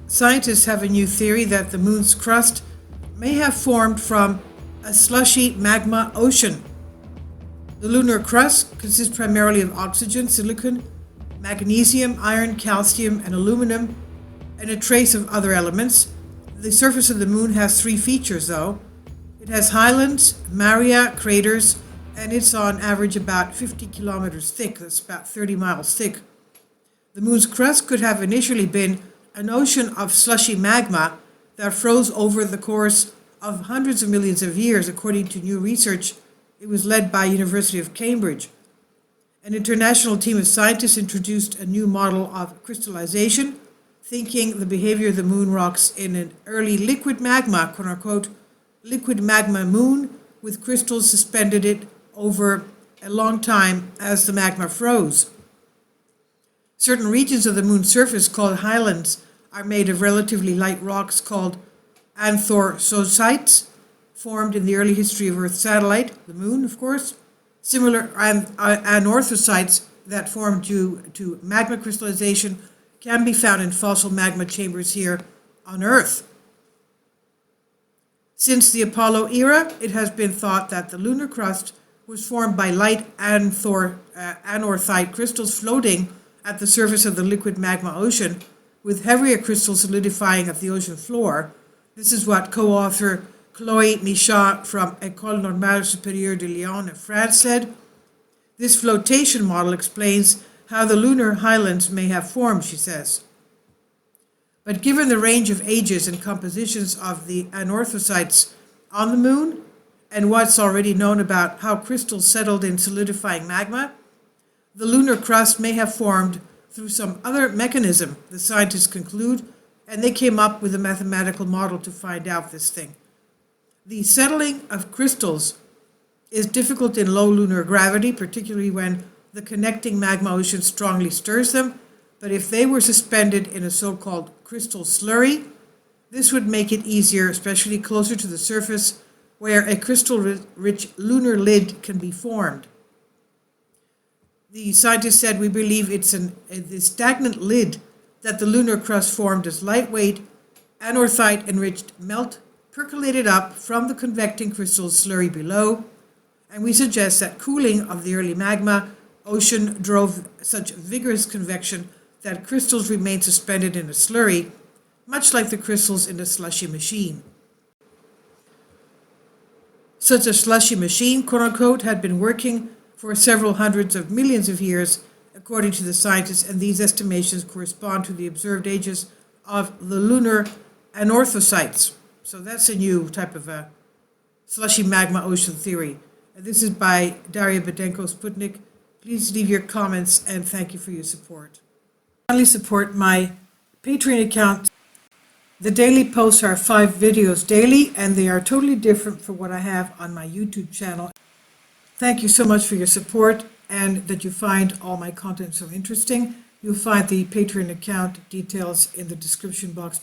Scientists have a new theory that the moon's crust may have formed from a slushy magma ocean. The lunar crust consists primarily of oxygen, silicon, magnesium, iron, calcium, and aluminum, and a trace of other elements. The surface of the moon has three features, though. It has highlands, Maria craters, and it's on average about 50 kilometers thick. That's about 30 miles thick. The moon's crust could have initially been an ocean of slushy magma that froze over the course of hundreds of millions of years, according to new research. It was led by University of Cambridge. An international team of scientists introduced a new model of crystallization, thinking the behavior of the moon rocks in an early liquid magma, quote unquote, liquid magma moon, with crystals suspended it over a long time as the magma froze. Certain regions of the moon's surface, called highlands, are made of relatively light rocks called anthracosites, formed in the early history of Earth's satellite, the moon, of course. Similar anorthosites that formed due to magma crystallization can be found in fossil magma chambers here on Earth. Since the Apollo era, it has been thought that the lunar crust was formed by light anorthite crystals floating at the surface of the liquid magma ocean, with heavier crystals solidifying at the ocean floor. This is what co-author Chloé Michat from École Normale Supérieure de Lyon in France said. This flotation model explains how the lunar highlands may have formed, she says. But given the range of ages and compositions of the anorthosites on the moon, and what's already known about how crystals settled in solidifying magma, the lunar crust may have formed through some other mechanism, the scientists conclude, and they came up with a mathematical model to find out this thing. The settling of crystals is difficult in low lunar gravity, particularly when the connecting magma ocean strongly stirs them, but if they were suspended in a so-called crystal slurry, this would make it easier, especially closer to the surface, where a crystal-rich lunar lid can be formed. The scientists said, we believe it's the stagnant lid that the lunar crust formed as lightweight, anorthite-enriched melt percolated up from the convecting crystal slurry below, and we suggest that cooling of the early magma ocean drove such vigorous convection that crystals remained suspended in a slurry, much like the crystals in a slushy machine. Such a slushy machine, quote-unquote, had been working for several hundreds of millions of years, according to the scientists, and these estimations correspond to the observed ages of the lunar anorthosites. So that's a new type of a slushy magma ocean theory. And this is by Daria Bedenko Sputnik. Please leave your comments and thank you for your support. Finally, support my Patreon account. The daily posts are 5 videos daily, and they are totally different from what I have on my YouTube channel. Thank you so much for your support and that you find all my content so interesting. You'll find the Patreon account details in the description box.